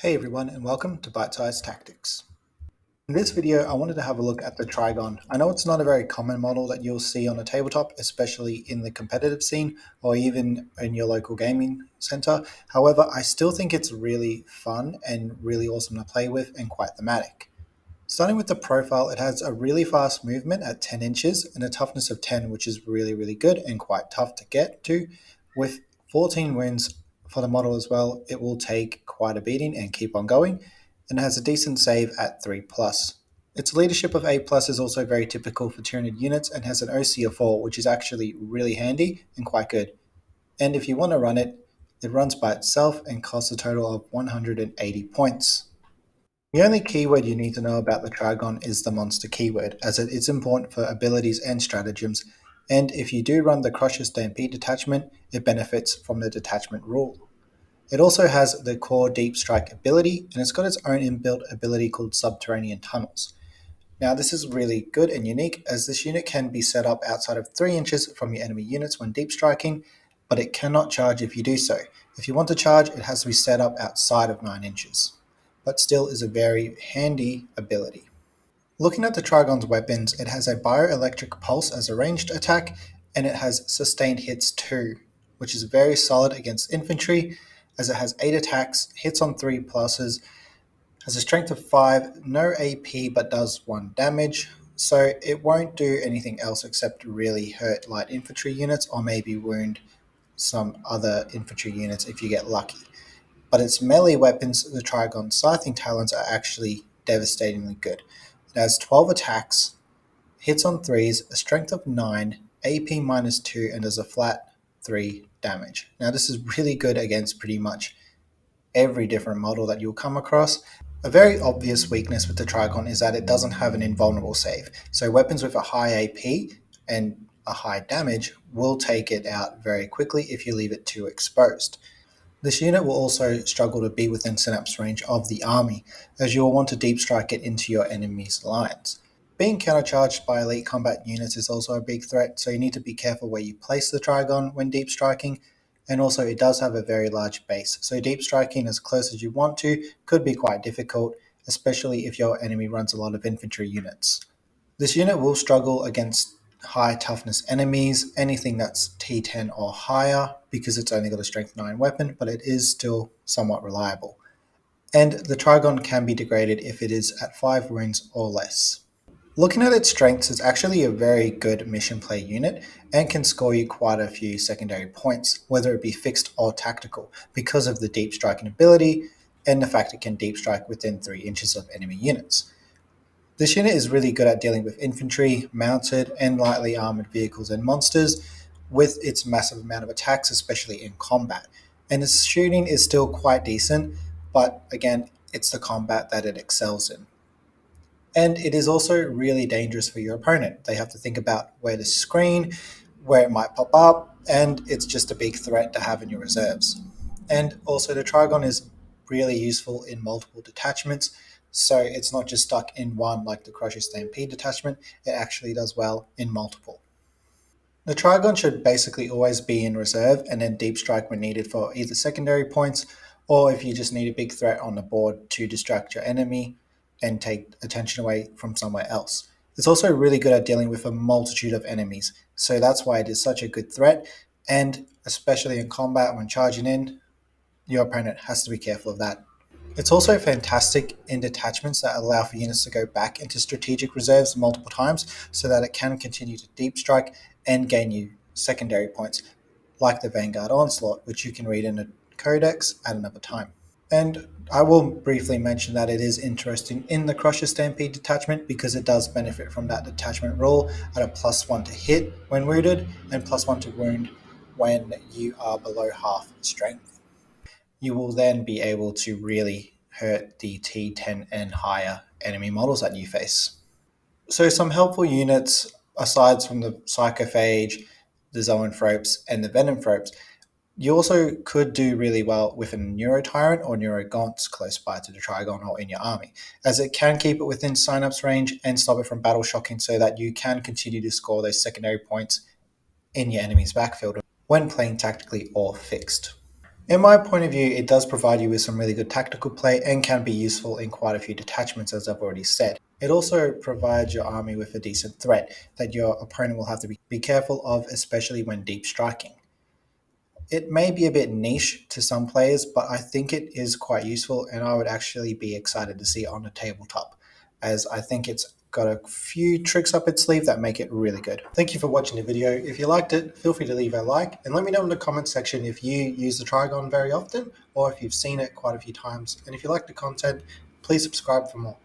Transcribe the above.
Hey everyone, and welcome to Bite Size Tactics. In this video, I wanted to have a look at the Trygon. I know it's not a very common model that you'll see on a tabletop, especially in the competitive scene or even in your local gaming center. However, I still think it's really fun and really awesome to play with and quite thematic. Starting with the profile, it has a really fast movement at 10 inches and a toughness of 10, which is really good and quite tough to get to. With 14 wounds for the model as well, it will take quite a beating and keep on going, and it has a decent save at 3 plus. Its leadership of A plus is also very typical for Tyranid units and has an OC of 4, which is actually really handy and quite good. And if you want to run it, it runs by itself and costs a total of 180 points. The only keyword you need to know about the Trygon is the monster keyword, as it is important for abilities and stratagems, and if you do run the Crusher Stampede detachment, it benefits from the detachment rule. It also has the core Deep Strike ability, and it's got its own inbuilt ability called Subterranean Tunnels. Now this is really good and unique, as this unit can be set up outside of 3 inches from your enemy units when deep striking, but it cannot charge if you do so. If you want to charge, it has to be set up outside of 9 inches, but still is a very handy ability. Looking at the Trygon's weapons, it has a bioelectric pulse as a ranged attack, and it has sustained hits 2, which is very solid against infantry, as it has 8 attacks, hits on 3 pluses, has a strength of 5, no AP but does 1 damage, so it won't do anything else except really hurt light infantry units or maybe wound some other infantry units if you get lucky. But its melee weapons, the Trygon Scything Talons, are actually devastatingly good. It has 12 attacks, hits on 3s, a strength of 9, AP minus 2, and does a flat 3 damage. Now this is really good against pretty much every different model that you'll come across. A very obvious weakness with the Trygon is that it doesn't have an invulnerable save, so weapons with a high AP and a high damage will take it out very quickly if you leave it too exposed. This unit will also struggle to be within synapse range of the army, as you will want to deep strike it into your enemy's lines. Being countercharged by elite combat units is also a big threat, so you need to be careful where you place the Trygon when deep striking, and also it does have a very large base, so deep striking as close as you want to could be quite difficult, especially if your enemy runs a lot of infantry units. This unit will struggle against high toughness enemies, anything that's T10 or higher, because it's only got a strength 9 weapon, but it is still somewhat reliable. And the Trygon can be degraded if it is at 5 wounds or less. Looking at its strengths, it's actually a very good mission play unit and can score you quite a few secondary points, whether it be fixed or tactical, because of the deep striking ability and the fact it can deep strike within 3 inches of enemy units. This unit is really good at dealing with infantry, mounted, and lightly armored vehicles and monsters, with its massive amount of attacks, especially in combat. And its shooting is still quite decent, but again, it's the combat that it excels in. And it is also really dangerous for your opponent. They have to think about where to screen, where it might pop up, and it's just a big threat to have in your reserves. And also, the Trygon is really useful in multiple detachments, so it's not just stuck in one like the Crusher Stampede detachment, it actually does well in multiple. The Trygon should basically always be in reserve and then deep strike when needed for either secondary points, or if you just need a big threat on the board to distract your enemy and take attention away from somewhere else. It's also really good at dealing with a multitude of enemies, so that's why it is such a good threat, and especially in combat when charging in, your opponent has to be careful of that. It's also fantastic in detachments that allow for units to go back into strategic reserves multiple times so that it can continue to deep strike and gain you secondary points, like the Vanguard Onslaught, which you can read in a codex at another time. And I will briefly mention that it is interesting in the Crusher Stampede detachment because it does benefit from that detachment rule at a +1 to hit when wounded and +1 to wound when you are below half strength. You will then be able to really hurt the T10 and higher enemy models that you face. So some helpful units, aside from the Psychophage, the Zoanthropes, and the Venomthropes, you also could do really well with a Neurotyrant or Neurogaunts close by to the Trygon or in your army, as it can keep it within synapse range and stop it from battle shocking so that you can continue to score those secondary points in your enemy's backfield when playing tactically or fixed. In my point of view, it does provide you with some really good tactical play and can be useful in quite a few detachments, as I've already said. It also provides your army with a decent threat that your opponent will have to be careful of, especially when deep striking. It may be a bit niche to some players, but I think it is quite useful, and I would actually be excited to see it on a tabletop, as I think it's got a few tricks up its sleeve that make it really good. Thank you for watching the video. If you liked it, feel free to leave a like, and let me know in the comment section if you use the Trygon very often, or if you've seen it quite a few times. And if you like the content, please subscribe for more.